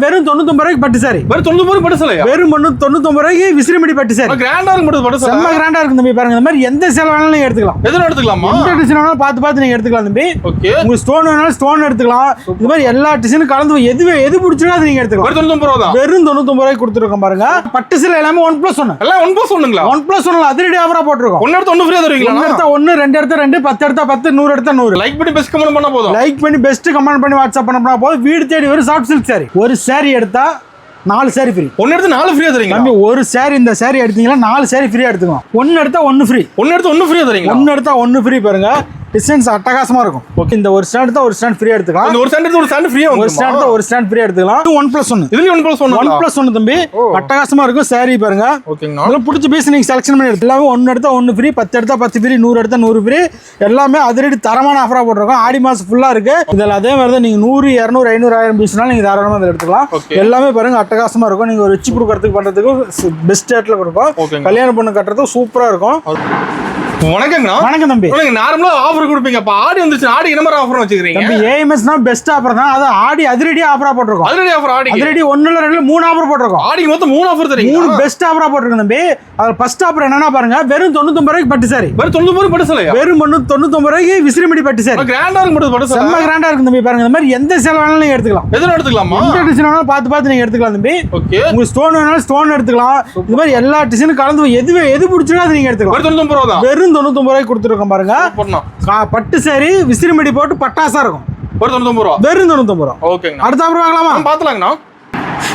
வெறும் 99 ரூபாய்க்கு பட்டு சாரி. வெறும் 99 பட்டு சாரியா? வெறும் 99 ரூபாய்க்கு விசிறிமடி பட்டு சாரி. கிராண்டா இருக்கு பட்டு சாரி. செம்ம கிராண்டா இருக்கு தம்பி. பாருங்க இந்த மாதிரி எந்த சேலை வேணாலும் நீங்க எடுத்துக்கலாம். எதுல எடுத்துக்கலாமா? எந்த டிசைன் வேணாலும் பார்த்து நீங்க எடுத்துக்கலாம் தம்பி. ஓகே. உங்களுக்கு ஸ்டோன் வேணாலும் ஸ்டோன் எடுத்துக்கலாம். இந்த மாதிரி எல்லா டிசைனும் கலந்து எது பிடிச்சிருக்கோ அதை நீங்க எடுத்துக்கலாம். வெறும் 99 ரூபாய் தான். வெறும் 99 ரூபாய்க்கு கொடுத்துருக்கோம் பாருங்க. பட்டு சேலை எல்லாமே 1+1. எல்லாம் 1+1ங்களா? 1+1 அதிரடி ஆஃபரா போட்டுருக்கோம். ஒன்னு எடுத்து ஒன்னு ஃப்ரீயா தருவீங்களா? ஒன்னு எடுத்தா 1, 2 எடுத்தா 2, 10 எடுத்தா 10, 100 எடுத்தா 100. லைக் பண்ணி பெஸ்ட் கமெண்ட் பண்ணா போதும். லைக் பண்ணி பெஸ்ட் கமெண்ட் பண்ணி வாட்ஸ்அப் பண்ணா போதும். வீடு தேடி ஒரு சாஃப்ட் சில்க் சாரி. ஒரு சாரி எடுத்தா 4 சாரி ஃப்ரீ. ஒன்னு எடுத்து 4 ஃப்ரீயா தரீங்க. தம்பி ஒரு சாரி இந்த சாரி எடுத்தீங்கன்னா 4 சாரி ஃப்ரீயா எடுத்துக்கலாம். ஒன்னு எடுத்தா 1 ஃப்ரீ. ஒன்னு எடுத்து 1 ஃப்ரீயா தரீங்க. ஒன்னு எடுத்தா 1 ஃப்ரீ. பாருங்க டிசைன்ஸ் அட்டகாசமா இருக்கும். ஓகே. இந்த ஒரு ஸ்டாண்ட் எடுத்தா ஒரு ஸ்டாண்ட் ஃப்ரீயா எடுத்துக்கலாம். இந்த ஒரு ஸ்டாண்ட் எடுத்து ஒரு ஸ்டாண்ட் ஃப்ரீயா வந்துரும். ஒரு ஸ்டாண்ட் எடுத்தா ஒரு ஸ்டாண்ட் ஃப்ரீயா எடுத்துக்கலாம். 1+1. இதுலயும் 1+1. 1+1 தம்பி. அட்டகாசமா இருக்கும் சாரி. பாருங்க ஓகேங்கண்ணா. இதெல்லாம் பிடிச்ச பீஸ் நீங்க செலக்ஷன் பண்ணி எடுத்து எல்லாமே 1 எடுத்தா 1 ஃப்ரீ, 10 எடுத்தா 10 ஃப்ரீ, 100 எடுத்தா 100 ஃப்ரீ. எல்லாமே அதிரடி தரமான ஆஃபரா போட்டுருக்கோம். ஆடி மாசம் ஃபுல்லா இருக்கு. இதில் அதே மாதிரி தான் நீங்க 100, 200, 500, 1000 பீஸ்னாலும் நீங்க தாராளமா இதில் எடுத்துக்கலாம். எல்லாமே பாருங்க அட்டகாசமா இருக்கும். நீங்க ஒரு வச்சு கொடுக்கறதுக்கு பண்றதுக்கு பெஸ்ட் ரேட்ல கொடுக்கும். கல்யாணம் பண்ணு கட்டுறதுக்கு சூப்பரா இருக்கும். வணக்கங்கண்ணா. வணக்கம் தம்பி. நீங்க நார்மலா ஆஃபர் கொடுப்பீங்க. அப்ப ஆடி வந்துச்சு. ஆடி என்ன மாதிரி ஆஃபர் வச்சிருக்கீங்க? தம்பி ஏஎம்எஸ்னா பெஸ்ட் ஆஃபர் தான். அது ஆடி அதிரடி ஆஃபரா போட்டுருக்கோம். அதிரடி ஆஃபர் ஆடி. அதிரடி 1 இல்ல 2 3 ஆஃபர் போட்டுருக்கோம். ஆடிக்கு மொத்தம் 3 ஆஃபர் தரீங்க. 3 பெஸ்ட் ஆஃபரா போட்டுருக்கோம் தம்பி. அது ஃபர்ஸ்ட் ஆஃபர் என்னன்னா பாருங்க வெறும் 99 ரூபாய்க்கு பட்டு சாரி. வெறும் 99 பட்டு சாரியா? வெறும் 99 ரூபாய்க்கு விசிறிமடி பட்டு சாரி. கிராண்டா இருக்கு பட்டு சாரி. செம்ம கிராண்டா இருக்கு தம்பி. பாருங்க இந்த மாதிரி எந்த சேலை வேணாலும் நீங்க எடுத்துக்கலாம். எதுல எடுத்துக்கலாமா? எந்த டிசைன் வேணாலும் பார்த்து நீங்க எடுத்துக்கலாம் தம்பி. ஓகே. உங்களுக்கு ஸ்டோன் வேணாலும் ஸ்டோன் எடுத்துக்கலாம். இந்த மாதிரி எல்லா டிசைனும் கலந்து எது பிடிச்சிருக்கோ அதை நீங்க எடுத்துக்கலாம். வெறும் 99 ரூபாய் தான். வெறும் 99 ரூபாய்க்கு கொடுத்துருக்கோம் பாருங்க. பட்டு சாரி விசிறிமடி போட்டு பட்டாசா இருக்கும். வெறும் 99 ரூபாய். வெறும் 99 ரூபாய். ஓகேங்க. அடுத்த ஆஃபர் வாங்கலாமா? பாத்துலாங்கண்ணா.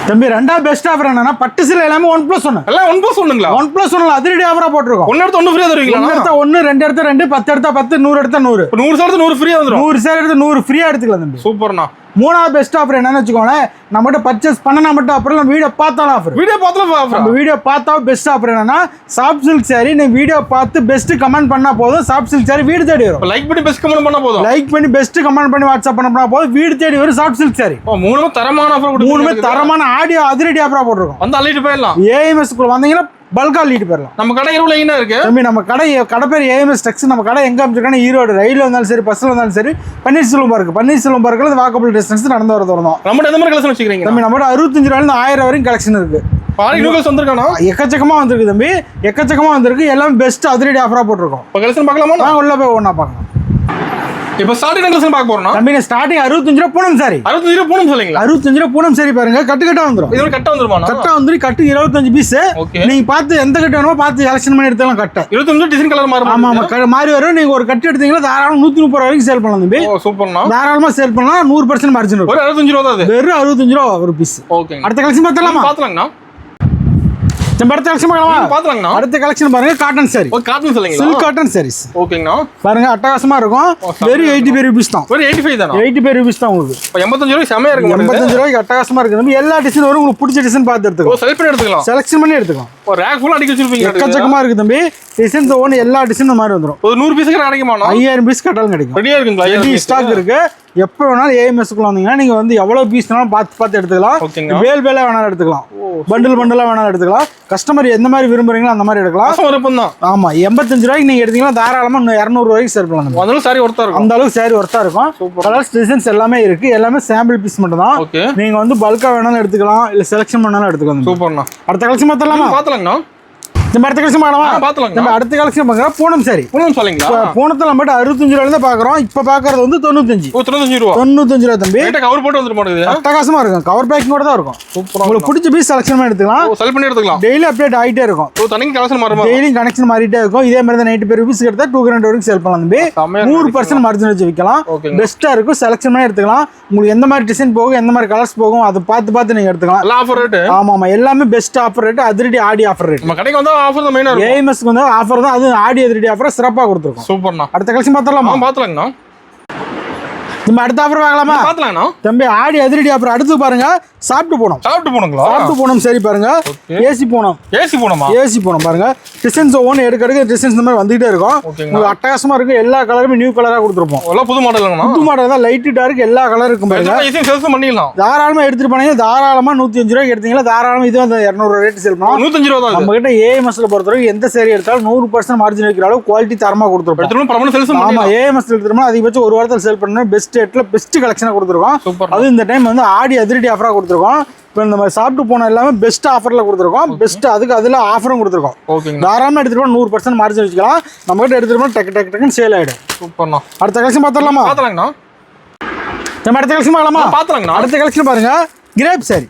தம்பி ரெண்டாவது பெஸ்ட் ஆஃபர் என்னன்னா பட்டு சேலை எல்லாமே 1+1. எல்லாம் 1+1ங்களா? 1+1 அதிரடி ஆஃபரா போட்டுருக்கோம். ஒன்னு எடுத்து 1 ஃப்ரீயா தருவீங்களா? ஒன்னு எடுத்தா 1, 2 எடுத்தா 2, 10 எடுத்தா 10, 100 எடுத்தா 100. 100 சார் 100 ஃப்ரீயா வந்துரும். 100 சார் எடுத்து 100 ஃப்ரீயா எடுத்துக்கலாம் தம்பி. சூப்பர்ண்ணா. மூணாவது பெஸ்ட் ஆஃபர் என்னன்னு வச்சுக்கோங்களேன். நம்மகிட்ட பர்ச்சேஸ் பண்ணனா மட்டும் அப்புறம் வீடியோ பார்த்தாலும் ஆஃபர். வீடியோ பார்த்தாலும் ஆஃபர். நம்ம வீடியோ பார்த்தா பெஸ்ட் ஆஃபர் என்னன்னா சாஃப்ட் சில்க் சாரி. நீங்க வீடியோ பார்த்து பெஸ்ட் கமெண்ட் பண்ணா போதும். சாஃப்ட் சில்க் சாரி வீடு தேடி வரும். லைக் பண்ணி பெஸ்ட் கமெண்ட் பண்ணா போதும். லைக் பண்ணி பெஸ்ட் கமெண்ட் பண்ணி வாட்ஸ்அப் பண்ணா போதும். வீடு தேடி வரும் சாஃப்ட் சில்க் சாரி. மூணுமே தரமான ஆஃபர் கொடுத்து. மூணுமே தரமான ஆடியோ அதிரடி ஆஃபரா போட்டுருக்கோம். வந்து அள்ளிட்டு போயிடலாம். ஏஎம்எஸ் குள்ள வந்தீங்கன்னா பல்கா அள்ளிட்டு போயிடலாம். நம்ம கடை எவ்வளவு என்ன இருக்கு தம்பி? நம்ம கடை பேர் ஏஎம்எஸ் டெக்ஸ். நம்ம கடை எங்க அமைச்சிருக்கான ஈரோடு. ரயில்ல வந்தாலும் சரி, பஸ்ல வந்தாலும் சரி, பன்னீர்செல்வம் பார்க்கு. பன்னீர்செல்வம் பார்க்கல வாக்கபிள் டிஸ்டன்ஸ் நடந்து வர தூரம் தான். நம்ம எந்த மாதிரி கலெக்ஷன் வச்சுக்கிறீங்க தம்பி? நம்ம 65 ரூபாயில இருந்து 1000 வரைக்கும் கலெக்ஷன் இருக்கு. வந்திருக்கானா? எக்கச்சக்கமா வந்திருக்கு தம்பி. எக்கச்சக்கமா வந்திருக்கு. எல்லாம் பெஸ்ட் அதிரடி ஆஃபரா போட்டுருக்கோம். இப்போ கலெக்ஷன் பார்க்கலாமா? உள்ள போய் ஒண்ணா பார்க்கலாம். இப்போ ஸ்டார்டிங் கலெக்ஷன் பார்க்க போறோம். தம்பி ஸ்டார்டிங் 65 ரூபாய் பூனம் சாரி. 65 ரூபாய் பூனம் சொல்றீங்களா? 65 ரூபாய் பூனம் சாரி பாருங்க. கட்டா வந்துரும். இது கட்ட வந்துருமா? கட்டா வந்துரும். கட்டு 25 பீஸ். நீங்க பார்த்து எந்த கட்டு வேணுமோ பார்த்து செலக்ஷன் பண்ணி எடுத்துக்கலாம். கட்ட 25 டிசைன் கலர் மாறும். ஆமா மாறி வரும். நீங்க ஒரு கட்டு எடுத்தீங்கன்னா தாராளமா 130 வரைக்கும் சேல் பண்ணலாம் தம்பி. சூப்பர்ண்ணா. தாராளமா சேல் பண்ணலாம். 100% மார்ஜின் இருக்கும். 65 ரூபாய் தான். வெறும் 65 ரூபாய் ஒரு பீஸ். ஓகே. அடுத்த கலெக்ஷன் பார்த்தலாமா? பார்த்தலாம்ண்ணா. அடுத்த கலெக்ஷன் பார்க்கலாமா? பார்த்தலாம்ண்ணா. அடுத்த கலெக்ஷன் பாருங்க காட்டன் சாரி. காட்டன் சொல்லுங்க. Silk cotton saris. ஓகேங்கண்ணா. பாருங்க அட்டகாசமா இருக்கும். வெறும் 80 ரூபீஸ் தான். வெறும் 85 தானா? 80 ரூபீஸ் தான் உங்களுக்கு. 85 ரூபாய் செமையா இருக்கு. 85 ரூபாய்க்கு அட்டகாசமா இருக்கு. நம்ம எல்லா டிசைன் வரும். உங்களுக்கு பிடிச்ச டிசைன் பார்த்து எடுத்துக்கலாம். செலக்ட் பண்ணி எடுத்துக்கலாம். செலக்ஷன் பண்ணி எடுத்துக்கலாம். ஒரு ரேக் ஃபுல்லா அடிக்க வச்சிருப்பீங்க. எக்கச்சக்கமா இருக்கு தம்பி. டிசைன்ஸ் ஒவ்வொன்று எல்லா டிசைனும் மாதிரி வந்துடும். ஒரு 100 பீஸுக்கு கிடைக்குமாண்ணா? 5000 பீஸ் கட்டாலும் கிடைக்கும். ரெடியா இருக்குங்களா? ரெடி ஸ்டாக் இருக்கு. எப்போ வேணாலும் ஏஎம்எஸ்க்குள்ள வந்தீங்கன்னா நீங்க வந்து எவ்வளவு பீஸ் வேணாலும் பார்த்து எடுத்துக்கலாம். வேல் வேலை வேணாலும் எடுத்துக்கலாம். பண்டில் வேணாலும் எடுத்துக்கலாம். கஸ்டமர் எந்த மாதிரி விரும்புறீங்களோ அந்த மாதிரி எடுக்கலாம். ஆமா 85 ரூபாய்க்கு நீங்க எடுத்தீங்கன்னா தாராளமா 200 ரூபாய்க்கு சேல் பண்ணலாம். அந்த அளவுக்கு சாரி ஒர்த்தா இருக்கும். அந்த அளவுக்கு சாரி ஒர்த்தா இருக்கும். கலர்ஸ் டிசைன்ஸ் எல்லாமே இருக்கு. எல்லாமே சாம்பிள் பீஸ் மட்டும் தான். நீங்க வந்து பல்கா வேணாலும் எடுத்துக்கலாம். இல்ல செலக்ஷன் பண்ணாலும் எடுத்துக்கலாம். சூப்பர்ண்ணா. அடுத்த கலெக்ஷன் பார்த்தலாமா? பார்த்தலாங்கண்ணா. நம்ம அடுத்த கலெக்ஷன் பார்க்கலாம். பார்த்தலாம். நம்ம அடுத்த கலெக்ஷன் பார்க்கறோம் பூனம் சாரி. பூனம் சொல்லுங்களா? பூனத்துல நம்ம 65 ரூபாயில இருந்து பார்க்கறோம். இப்போ பார்க்கறது வந்து 95. 95 ரூபாய். 95 ரூபாய் தம்பி. கிட்ட கவர் போட்டு வந்துட்டு மாட்டேங்குது. அட்டகாசமா இருக்கும். கவர் பேக்கிங்கோட தான் இருக்கும். சூப்பரா. உங்களுக்கு பிடிச்ச பீஸ் செலக்ஷன் பண்ணி எடுத்துக்கலாம். செலக்ட் பண்ணி எடுத்துக்கலாம். டெய்லி அப்டேட் ஆயிட்டே இருக்கும். தனிக்கு கலெக்ஷன் மாறுமா? டெய்லி கனெக்ஷன் மாறிட்டே இருக்கும். இதே மாதிரி தான் 90 ரூபீஸ் எடுத்தா 200 வரைக்கும் சேல் பண்ணலாம் தம்பி. 100% மார்ஜின் வச்சு விக்கலாம். பெஸ்டா இருக்கும். செலக்ஷன் பண்ணி எடுத்துக்கலாம். உங்களுக்கு எந்த மாதிரி டிசைன் போகும், எந்த மாதிரி கலர்ஸ் போகும் அதை பார்த்து நீங்க எடுத்துக்கலாம். எல்லா ஆஃபர் ரேட். ஆமா எல்லாமே பெஸ்ட் ஆஃபர் ரேட். அதிரடி ஆடி ஆஃபர் ரேட். நம்ம கடைக்கு வந்தா ஆஃபர் தான் மெயினா இருக்கும். ஏஎம்எஸ்க்கு வந்து ஆஃபர் தான். அது ஆடி அதிரடி ஆஃபர் சிறப்பா கொடுத்துருக்கோம். சூப்பர்ண்ணா. அடுத்த கலெக்ஷன் பார்த்தலாமா? பார்த்தலாங்கண்ணா. நம்ம அடுத்த ஆஃபர் பார்க்கலாமா? பார்த்தலாங்கண்ணா. தம்பி ஆடி அதிரடி ஆஃபர் அடுத்து பாருங்க. சாப்பிட்டு போனோங்களா? சாப்பிட்டு போனோம் சரி பாருங்க. ஏசி போனோம். ஏசி போனோம் பாருங்க. டிசைன்ஸ் ஒவ்வொன்று எடுக்க டிசைன்ஸ் இந்த மாதிரி வந்துகிட்டே இருக்கும். உங்களுக்கு அட்டகாசமா இருக்கும். எல்லா கலருமே நியூ கலரா கொடுத்துருப்போம். புது மாடல். புது மாடல் தான். லைட் டார்க் எல்லா கலர் இருக்கும் பாருங்க. தாராளமா எடுத்துட்டு போனீங்க. தாராளமா 105 ரூபாய்க்கு எடுத்தீங்களா தாராளமா இது வந்து 200 ரேட் சேல் பண்ணலாம். 105 ரூபா தான். நம்ம கிட்ட ஏஎம்எஸ்ல பொறுத்தவரைக்கும் எந்த சேரி எடுத்தாலும் 100% மார்ஜின் வைக்கிற அளவு குவாலிட்டி தரமா கொடுத்துருப்போம். ஆமா ஏஎம்எஸ் எடுத்துட்டோம்னா அதிகபட்சம் ஒரு வாரத்தில் சேல் பண்ணணும். பெஸ்ட் பெஸ்ட் ரேட்ல பெஸ்ட் கலெக்ஷனா கொடுத்துருக்கோம். சூப்பர். அது இந்த டைம் வந்து ஆடி அதிரடி ஆஃபரா கொடுத்துருக்கோம். இப்போ இந்த மாதிரி சாப்பிட்டு போன எல்லாமே பெஸ்ட் ஆஃபர்ல கொடுத்துருக்கோம். பெஸ்ட் அதுல ஆஃபரும் கொடுத்துருக்கோம். ஓகேங்க. தாராளமா எடுத்துட்டு 100% மார்ஜின் வச்சுக்கலாம். நம்ம கிட்ட எடுத்துட்டு டக்குன்னு சேல் ஆயிடும். சூப்பர்ண்ணா. அடுத்த கலெக்ஷன் பாத்துடலாமா? பாத்தலாங்கண்ணா. நம்ம அடுத்த கலெக்ஷன் பார்க்கலாமா? பாத்தலாங்கண்ணா. அடுத்த கலெக்ஷன் பாருங்க, கிரேப் சாரி.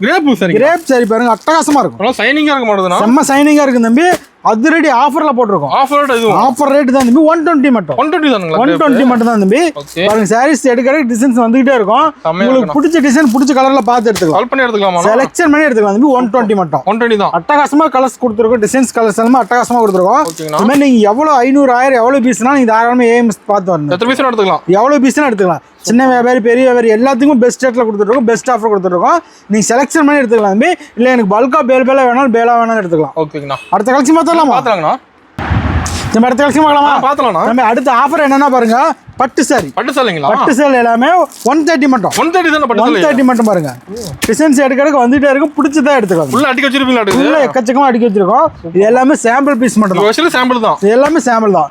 கிரேப் சாரி பாருங்க, அட்டகாசமா இருக்கும். நல்லா சைனிங்கா இருக்க மாட்டேதுண்ணா. செம்ம சைனிங்கா இருக்கு தம்பி. அதிரடி ஆஃபர்ல போட்டிருக்கோம். ஆஃபர் ரேட் தான் தம்பி 120 மட்டும். 120 மட்டும் தான் தம்பி. பாருங்க சாரீஸ் எடுக்கிற டிசைன்ஸ் வந்துகிட்டே இருக்கும். உங்களுக்கு பிடிச்ச டிசைன் பிடிச்ச கலர்ல பார்த்து எடுத்துக்கலாம். செலக்ஷன் பண்ணி எடுத்துக்கலாம் தம்பி. 120 மட்டும். 120 தான். அட்டகாசமா கலர்ஸ் கொடுத்துருக்கோம். டிசைன்ஸ் கலர்ஸ் எல்லாம் அட்டகாசமா கொடுத்துருக்கோம். இந்த மாதிரி நீங்க எவ்வளவு 500 1000 எவ்வளவு பீஸ்னா நீங்க தாராளமா ஏஎம்எஸ் பார்த்து வரணும். எத்தனை பீஸ் எடுத்துக்கலாம்? எவ்வளவு பீஸ்னா எடுத்துக்கலாம். சின்ன வியாபாரி பெரிய வியாபாரி எல்லாத்துக்கும் பெஸ்ட் ரேட்ல கொடுத்துருக்கோம். பெஸ்ட் ஆஃபர் கொடுத்துருக்கோம். நீங்க செலக்ஷன் பண்ணி எடுத்துக்கலாம் தம்பி. இல்ல எனக்கு பல்கா பேலா வேணாலும் வேணாலும் எடுத்துக்கலாம். ஓகேங்கண்ணா. அடுத்த கலெக்ஷன் பாத்தலாங்கண்ணா. நம்ம அடுத்த கலெக்ஷன் பார்க்கலாமா? நம்ம அடுத்த ஆஃபர் என்னன்னா பாருங்க, பட்டு சாரி. பட்டு சேல் எல்லாமே 130 மட்டும். 130 மட்டும் பாருங்க. டிசைன்ஸ் எடுக்கிறதுக்கு வந்துட்டே இருக்கும். பிடிச்சதா எடுத்துக்கலாம். ஃபுல்லா அடிக்க வச்சிருப்பீங்களா? ஃபுல்லா எக்கச்சக்கமா அடிக்க வச்சிருக்கோம். இது எல்லாமே சாம்பிள் பீஸ் மட்டும் தான். சாம்பிள் தான். இது எல்லாமே சாம்பிள் தான்.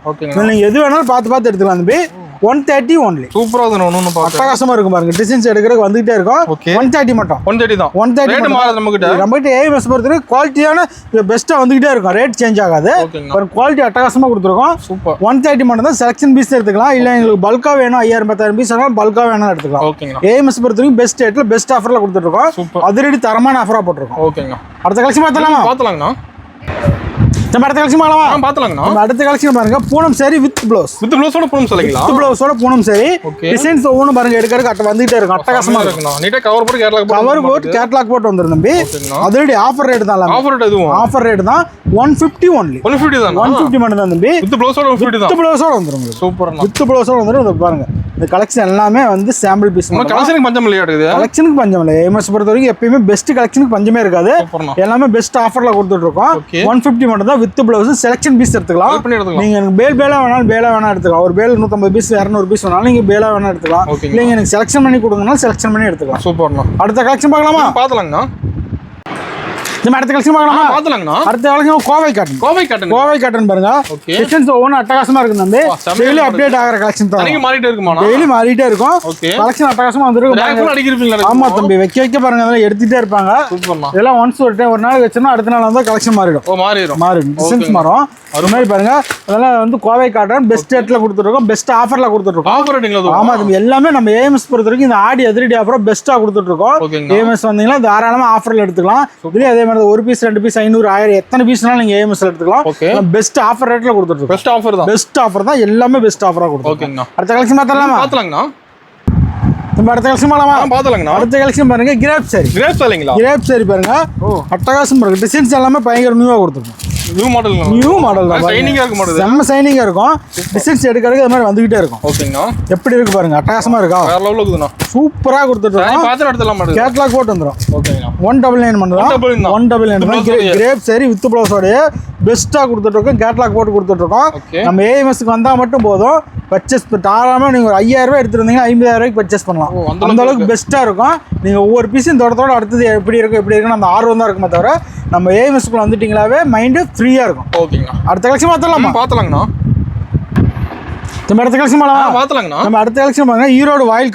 நீங்க எது வேணாலும் பார்த்து எடுத்துக்கலாம் தம்பி. 130 ஒன்லி. சூப்பரா இருக்கு. ஒன்னு அட்டகாசமா இருக்கும் பாருங்க. டிசைன்ஸ் எடுக்கிறதுக்கு வந்துட்டே இருக்கும். 130 மட்டும். 130 தான். 130 ரேட் மாறாது நம்மகிட்ட ஏஎம்எஸ் பொறுத்தவரை குவாலிட்டியான பெஸ்ட்டா வந்துகிட்டே இருக்கும். ரேட் சேஞ்ச் ஆகாது. ஒரு குவாலிட்டி அட்டகாசமா கொடுத்துருக்கோம். 130 மட்டும் தான். செலக்ஷன் பீஸ் எடுத்துக்கலாம். இல்ல எங்களுக்கு பல்கா வேணும் 5000 10000 பீஸ் வேணாலும் பல்கா வேணாலும் எடுத்துக்கலாம். ஏஎம்எஸ் பொறுத்தவரைக்கும் பெஸ்ட் ரேட்ல பெஸ்ட் ஆஃபர்ல கொடுத்துட்டு இருக்கோம். அதிரடி தரமான ஆஃபரா போட்டுருக்கோம். ஓகேங்க. அடுத்த கலெக்ஷன் பார்த்தலாமா? நம்ம அடுத்த கலெக்ஷன் பாத்தலாங்கண்ணா. நம்ம அடுத்த கலெக்ஷன் பாருங்க, Poonam sorry with blouse. With ப்ளவுஸோட பூனம் சாரிங்களா? வித் ப்ளவுஸோட பூனம் சாரி. டிசைன்ஸ் ஒவ்வொன்றும் பாருங்க எடுக்கிறதுக்கு வந்துட்டே இருக்கும். அட்டகாசமா இருக்கும். நீட்டா கவர் போட்டு கேட்டலாக் போட்டு வந்துரும் தம்பி. அதிரடி ஆஃபர் ரேட் தான். ஆஃபர் ரேட் தான். 150 ஒன்லி. 150 தான். 150 மட்டும் தான் தம்பி. வித் ப்ளவுஸோட 150 தான். வித் ப்ளவுஸோட வந்துரும். சூப்பர். வித் ப்ளவுஸோட வந்துரும். இத பாருங்க. இந்த கலெக்ஷன் எல்லாமே வந்து சாம்பிள் பீஸ். கலெக்ஷனுக்கு பஞ்சம் இல்லையா? கலெக்ஷனுக்கு பஞ்சம் இல்லை. ஏஎம்எஸ் பொறுத்த வரைக்கும் எப்பயுமே பெஸ்ட் கலெக்ஷனுக்கு பஞ்சமே இருக்காது. எல்லாமே பெஸ்ட் ஆஃபர்ல கொடுத்துட்டு இருக்கோம். 150 மட்டும் தான். வித் ப்ளவுஸ் செலக்ஷன் பீஸ் எடுத்துக்கலாம். நீங்க எனக்கு பேலா வேணாலும் எடுத்துக்கலாம். ஒரு பேல் 150 பீஸ் 200 பீஸ் வேணாலும் நீங்க பேலா வேணா எடுத்துக்கலாம். இல்லைங்க எனக்கு செலக்ஷன் பண்ணி கொடுங்கன்னா செலக்ஷன் பண்ணி எடுத்துக்கலாம். சூப்பர்ண்ணா. அடுத்த கலெக்ஷன் பார்க்கலாமா? பாத்தலாங்கண்ணா. நம்ம அடுத்த கலெக்ஷன் பார்க்கலாமா? அடுத்த கலெக்ஷன் கோவை காட்டன் பாருங்க. டிசைன்ஸ் ஒவ்வொன்றும் அட்டகாசமா இருக்கு தம்பி. டெய்லி அப்டேட் ஆகிற கலெக்ஷன் தான். டெய்லி மாறிட்டே இருக்கும். கலெக்ஷன் அட்டகாசமா வந்துருக்கு. ஆமா தம்பி, வைக்க பாருங்க. அதெல்லாம் எடுத்துட்டே இருப்பாங்க. இதெல்லாம் ஒன்ஸ் ஒரு நாள் வச்சோம்னா அடுத்த நாள் வந்து கலெக்ஷன் மாறிடும். டிசைன்ஸ் மாறும். அது மாதிரி பாருங்க. அதெல்லாம் வந்து கோவை காட்டன் பெஸ்ட் ரேட்ல கொடுத்துருக்கோம். பெஸ்ட் ஆஃபர்ல கொடுத்துருக்கோம். ஆமா தம்பி, எல்லாமே நம்ம ஏஎம்எஸ் பொறுத்த வரைக்கும் இந்த ஆடி அதிரடி ஆஃபரா பெஸ்ட்டா கொடுத்துட்டு இருக்கோம். ஏஎம்எஸ் வந்தீங்கன்னா தாராளமா ஆஃபர்ல எடுத்துக்கலாம். இதுலயே அதே மாதிரி ஒரு பீஸ் 2 பீஸ் 500 1000 எத்தனை பீஸ்னாலும் நீங்க ஏஎம்எஸ் எடுத்துக்கலாம். பெஸ்ட் ஆஃபர் ரேட்ல கொடுத்துட்டு இருக்கோம். பெஸ்ட் ஆஃபர் தான். எல்லாமே பெஸ்ட் ஆஃபரா கொடுத்துருக்கோம். அடுத்த கலெக்ஷன் பார்த்தலாமா? நம்ம அடுத்த கலெக்ஷன் பாத்தலாங்கண்ணா. அடுத்த கலெக்ஷன் பாருங்க, கிரேப் சாரி பாருங்க. அட்டகாசம் பாருங்க. டிசைன்ஸ் எல்லாமே பயங்கர நியூவா கொடுத்துருக்கோம். நியூ மாடல் தான். செம்ம சைனிங்கா இருக்கும். டிசைன்ஸ் எடுக்கிறதுக்கு அது மாதிரி வந்துகிட்டே இருக்கும். ஓகேங்கண்ணா. எப்படி இருக்கு பாருங்க. அட்டகாசமா இருக்கா? வேற லெவல்ல இருக்குதுண்ணா. சூப்பரா கொடுத்துட்டோம். கேட்லாக் போட்டு வந்துரும். ஓகேங்கண்ணா. 199 மட்டும். 199 கிரேப் சாரி வித் ப்ளவுஸோட பெஸ்ட்டா கொடுத்துட்டு இருக்கோம். கேட்லாக் போட்டு கொடுத்துட்டு இருக்கோம். நம்ம ஏஎம்எஸ்க்கு வந்தா மட்டும் போதும். பர்ச்சேஸ் தாராளமா நீங்க ஒரு 5000 ரூபாய் எடுத்துருந்தீங்கன்னா 50000 ரூபாய்க்கு பர்ச்சேஸ் பண்ணலாம். அந்த அளவுக்கு பெஸ்ட்டா இருக்கும். நீங்க ஒவ்வொரு பீஸும் தோட அடுத்தது எப்படி இருக்கும் அந்த ஆர்வம் தான் இருக்குமே தவிர நம்ம ஏஎம்எஸ்க்குள்ள வந்துட்டீங்களாவே மைண்டு ஃப்ரீயா இருக்கும். ஓகேங்கண்ணா. அடுத்த கலெக்ஷன் பார்த்தலாங்கண்ணா. நம்ம அடுத்த கலெக்ஷன் பாத்தலாங்கண்ணா. நம்ம அடுத்த கலெக்ஷன் பாருங்க, ஈரோடு வாயில்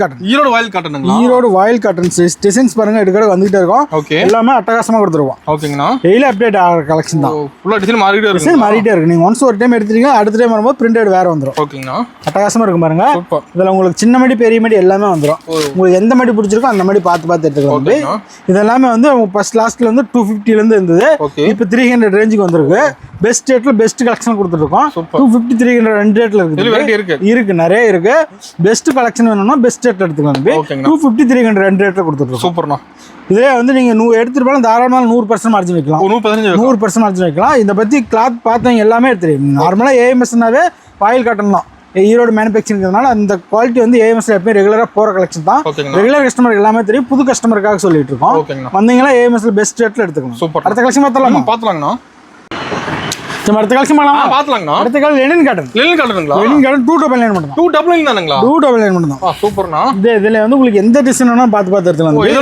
காட்டன் டிசைன்ஸ் பாருங்க எடுக்கிறது வந்துகிட்டே இருக்கும். எல்லாமே அட்டகாசமா கொடுத்துருவோம். ஓகேங்கண்ணா. டெய்லி அப்டேட் ஆகிற கலெக்ஷன் தான். ஃபுல்லா டிசைன் மாறிட்டே இருக்கு. நீங்க ஒன்ஸ் ஒரு டைம் எடுத்துட்டீங்க, அடுத்த டைம் வரும்போது பிரிண்டட் வேற வந்துரும். ஓகேங்கண்ணா. அட்டகாசமா இருக்கும் பாருங்க. இதுல உங்களுக்கு சின்ன மடி பெரிய மடி எல்லாமே வந்துரும். உங்களுக்கு எந்த மடி பிடிச்சிருக்கோ அந்த மடி பார்த்து எடுத்துக்கலாம். இதெல்லாமே வந்து ஃபர்ஸ்ட் லாஸ்ட்ல வந்து 250 ல இருந்து இருந்தது. இப்போ 300 ரேஞ்சுக்கு வந்திருக்கு. பெஸ்ட் ரேட்ல பெஸ்ட் கலெக்ஷன் கொடுத்துட்டு இருக்கோம். 250 300 ரெண்டு ரேட்ல இருக்கு. நிறைய இருக்கு. பெஸ்ட் கலெக்ஷன் வேணும்னா பெஸ்ட் ரேட்ல எடுத்துக்கலாம். 250 300 ரெண்டு ரேட்ல கொடுத்துட்டு இருக்கோம். சூப்பர்ண்ணா. இதே வந்து நீங்க எடுத்துட்டு போனா தாராளமா 100% மார்ஜின் வைக்கலாம். 100% மார்ஜின் வைக்கலாம். இதை பத்தி கிளாத் பார்த்தவங்க எல்லாமே தெரியும். நார்மலா ஏஎம்எஸ்னாவே வாயில் காட்டன் தான். ஈரோடு மேனுஃபேக்சரிங்கிறதுனால அந்த குவாலிட்டி வந்து ஏஎம்எஸ்ல எப்பயும் ரெகுலரா போற கலெக்ஷன் தான். ரெகுலர் கஸ்டமருக்கு எல்லாமே தெரியும். புது கஸ்டமருக்காக சொல்லிட்டு இருக்கோம். வந்தீங்கன்னா ஏஎம்எஸ்ல பெஸ்ட் ரேட்ல எடுத்துக்கலாம். அடுத்த கலெக்ஷன் பார்த்தலாங்கண்ணா. அடுத்த கலெக்ஷன் பாத்தலாங்கண்ணா. அடுத்த கலெக்ஷன் லெனின் காட்டன் 299 மட்டும். 299 மட்டும் தான். சூப்பர்ண்ணா. இதுல வந்து உங்களுக்கு எந்த டிசைன் வேணா பார்த்து எடுத்துக்கலாம். எது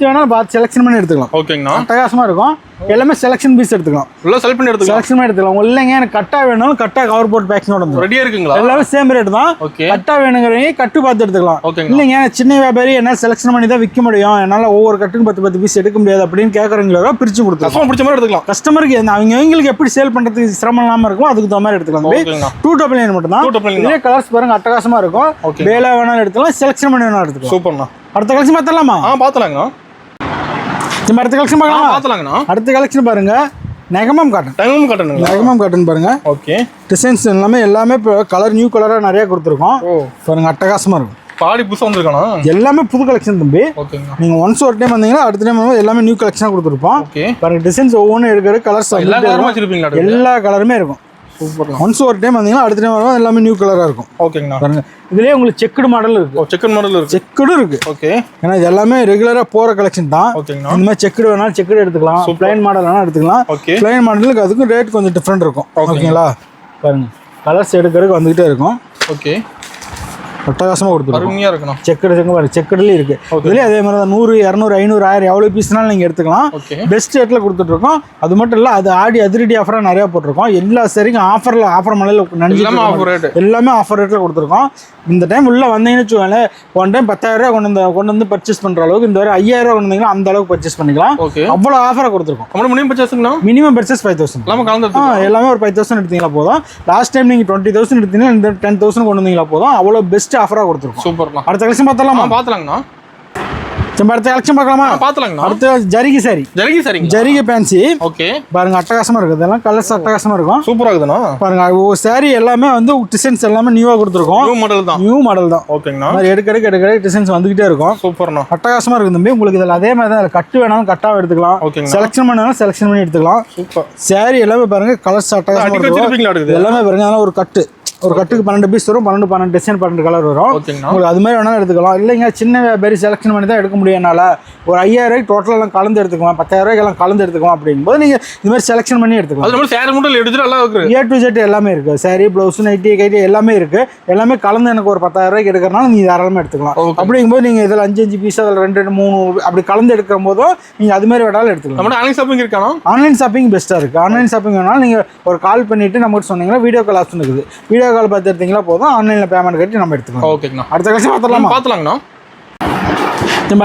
வேணாலும் பார்த்து செலக்ஷன் பண்ணி எடுத்துக்கலாம். ஓகேங்கண்ணா. அட்டகாசமா இருக்கும். எல்லாமே செலக்ஷன் பீஸ் எடுத்துக்கலாம். ஃபுல்லா செலக்ட் பண்ணி எடுத்துக்கலாம். செலக்ஷன் பண்ணி எடுத்துக்கலாம். இல்லைங்க எனக்கு கட்டா வேணும், கட்டா கவர் போர்ட் பேக்கிங்கோட வந்து ரெடியா இருக்குங்களா? எல்லாமே சேம் ரேட் தான். ஓகே. கட்டா வேணுங்கிறவங்க கட்டு பார்த்து எடுத்துக்கலாம். ஓகேங்க. இல்லைங்க சின்ன வியாபாரி என்ன செலக்ஷன் பண்ணி தான் விற்க முடியும், என்னால ஒவ்வொரு கட்டுக்கு 10 பீஸ் எடுக்க முடியாது அப்படின்னு கேட்கறவங்களோ பிரிச்சு கொடுத்துருக்கோம். கஸ்டமர் பிடிச்ச மாதிரி எடுத்துக்கலாம். கஸ்டமருக்கு அவங்களுக்கு எப்படி சேல் பண்றதுக்கு சிரமம் இல்லாம இருக்கும் அதுக்கு தகுந்த மாதிரி எடுத்துக்கலாம். ஓகேங்க. 299 மட்டும் தான். 299 இதே கலர்ஸ் பாருங்க அட்டகாசமா இருக்கும். வேலை வேணாலும் எடுத்துக்கலாம், செலக்ஷன் பண்ணி வேணாலும் எடுத்துக்கலாம். சூப்பர்ண்ணா. அடுத்த கலெக்ஷன் பார்த்தலாமா? பாத்துலாங்கண்ணா. நம்ம அடுத்த கலெக்ஷன் பார்க்கலாம். பாத்துலாங்கண்ணா. அடுத்த கலெக்ஷன் பாருங்க, நெகமம் காட்டன். டைமும் காட்டணுங்களா? நெகமம் காட்டன் பாருங்க. ஓகே. டிசைன்ஸ் எல்லாமே இப்போ கலர் நியூ கலரா நிறைய கொடுத்துருக்கோம். பாருங்க அட்டகாசமா இருக்கும். பாடி புதுசா வந்திருக்கானா? எல்லாமே புது கலெக்ஷன் தம்பி. ஓகேங்க. நீங்க ஒன்ஸ் ஒரு டைம் வந்தீங்கன்னா அடுத்த டைம் எல்லாமே நியூ கலெக்ஷனா கொடுத்துருப்போம். ஓகே. பாருங்க டிசைன்ஸ் ஒவ்வொன்றும் எடுக்கிற கலர்ஸ் எல்லா கலருமே வச்சிருப்பீங்களா? எல்லா கலருமே இருக்கும். சூப்பர்ண்ணா. ஒன்ஸ் ஒரு டைம் வந்தீங்கன்னா அடுத்த டைம் வரும் எல்லாமே நியூ கலரா இருக்கும். ஓகேங்கண்ணா. பாருங்க இதுலயே உங்களுக்கு செக்குடு மாடல் இருக்கு. செக்கட் மாடல் இருக்கு. செக்குடு இருக்கு. ஓகே. ஏன்னா இது எல்லாமே ரெகுலரா போற கலெக்ஷன் தான். ஓகேங்கண்ணா. இந்த மாதிரி செக்குடு வேணாலும் செக்குடு எடுத்துக்கலாம், பிளைன் மாடல் வேணாலும் எடுத்துக்கலாம். ஓகே. பிளைன் மாடலுக்கு அதுக்கும் ரேட் கொஞ்சம் டிஃப்ரெண்ட் இருக்கும். ஓகேங்களா? பாருங்க கலர்ஸ் எடுக்கிறதுக்கு வந்துகிட்டே இருக்கும். ஓகே. அட்டகாசமா கொடுத்துருக்கோம். அருமையா இருக்குண்ணா. செக்குடு பாருங்க செக்குடுலயும் இருக்கு. இதுலயே அதே மாதிரி தான் 100, 200, 500, 1000 எவ்வளவு பீஸ்னாலும் நீங்க எடுத்துக்கலாம். ஓகே. பெஸ்ட் ரேட்ல கொடுத்துட்டு இருக்கோம். அது மட்டும் இல்ல அது ஆடி அதிரடி ஆஃபரா நிறைய போட்டிருக்கோம். எல்லா சரிக்கும் ஆஃபர் மலையில எல்லாமே ஆஃபர் ரேட்ல கொடுத்துருக்கோம். இந்த டைம் உள்ள வந்தீங்கன்னு வச்சுக்கோங்களேன், ஒன் டைம் 10,000 ரூபாய் கொண்டு வந்து பர்ச்சேஸ் பண்ற அளவுக்கு இந்த வரை 5,000 ரூபாய் கொண்டு வந்தீங்கன்னா அந்த அளவுக்கு பர்ச்சேஸ் பண்ணிக்கலாம். அவ்வளவு ஆஃபரா கொடுத்துருக்கோம். மினிமம் பர்ச்சேஸ்ங்களா? Minimum purchase 5,000. எல்லாமே ஒரு 5,000 எடுத்தீங்களா போதும். லாஸ்ட் டைம் நீங்க 20,000 எடுத்தீங்கன்னா இந்த 10,000 கொண்டு வந்தீங்களா போதும். அவ்வளவு பெஸ்ட் ஆஃபரா கொடுத்துருக்கோம். சூப்பர்ண்ணா. அடுத்த கலெக்ஷன் பார்த்தலாமா? பாத்துலாங்கண்ணா. அடுத்த கலெக்ஷன் பார்க்கலாமா? பாத்துலாங்கண்ணா. அடுத்த ஜரிகை சாரி. ஜரிகை ஃபேன்சி. ஓகே. பாருங்க அட்டகாசமா இருக்கு. இதெல்லாம் கலர்ஸ் அட்டகாசமா இருக்கும். சூப்பரா இருக்குதுண்ணா. பாருங்க ஒரு சாரி எல்லாமே வந்து டிசைன்ஸ் எல்லாமே நியூவா கொடுத்துருக்கோம். நியூ மாடல் தான். ஓகேங்கண்ணா. எடுக்க டிசைன்ஸ் வந்துகிட்டே இருக்கும். சூப்பர்ண்ணா. அட்டகாசமா இருக்கு தம்பி. உங்களுக்கு இதில் அதே மாதிரி தான் கட்டு வேணாலும் கட்டாக எடுத்துக்கலாம். செலக்ஷன் பண்ணாலும் செலக்ஷன் பண்ணி எடுத்துக்கலாம். சூப்பர். சாரி எல்லாமே பாருங்க கலர்ஸ் அட்டகாசமா இருக்கும். எல்லாமே பாருங்க ஒரு கட்டுக்கு 12 பீஸ் வரும். 12 டிசைன் 12 கலர் வரும். உங்களுக்கு அது மாதிரி வேணாலும் எடுத்துக்கலாம். இல்லைங்க சின்ன வியாபாரி செலக்ஷன் பண்ணி தான் எடுக்க முடியும் என்னால், ஒரு 5,000 ரூபாய்க்கு டோட்டலாக எல்லாம் கலந்து எடுத்துக்கலாம், 10,000 ரூபாய்க்கு எல்லாம் கலந்து எடுத்துக்கலாம் அப்படிங்கும்போது நீங்கள் இது மாதிரி செலக்ஷன் பண்ணி எடுத்துக்கலாம். A to Z எல்லாமே இருக்குது. சாரி, ப்ளவுஸ், நைட்டி, கைட்டி எல்லாமே இருக்குது. எல்லாமே கலந்து எனக்கு ஒரு 10,000 ரூபாய்க்கு எடுக்கிறனால நீங்கள் தாராளமாக எடுத்துக்கலாம். அப்படிங்கும்போது நீங்கள் இதில் 5 பீஸ் அதில் 2, 3 அப்படி கலந்து எடுக்கிற போதும் நீங்கள் அது மாதிரி வேணாலும் எடுத்துக்கலாம். ஆன்லைன் ஷாப்பிங் இருக்கானா? ஆன்லைன் ஷாப்பிங் பெஸ்ட்டாக இருக்குது. ஆன்லைன் ஷாப்பிங் வேணாலும் நீங்கள் ஒரு கால் பண்ணிவிட்டு நம்மகிட்ட சொன்னீங்கன்னா வீடியோ கால் ஆப்ஷன் இருக்குது. வீடியோ கால் பார்த்து எடுத்தீங்களா போதும், ஆன்லைனில் பேமெண்ட் கட்டி நம்ம எடுத்துக்கலாம். ஓகேங்கண்ணா. அடுத்த கலெக்ஷன் பார்த்துலாங்கண்ணா.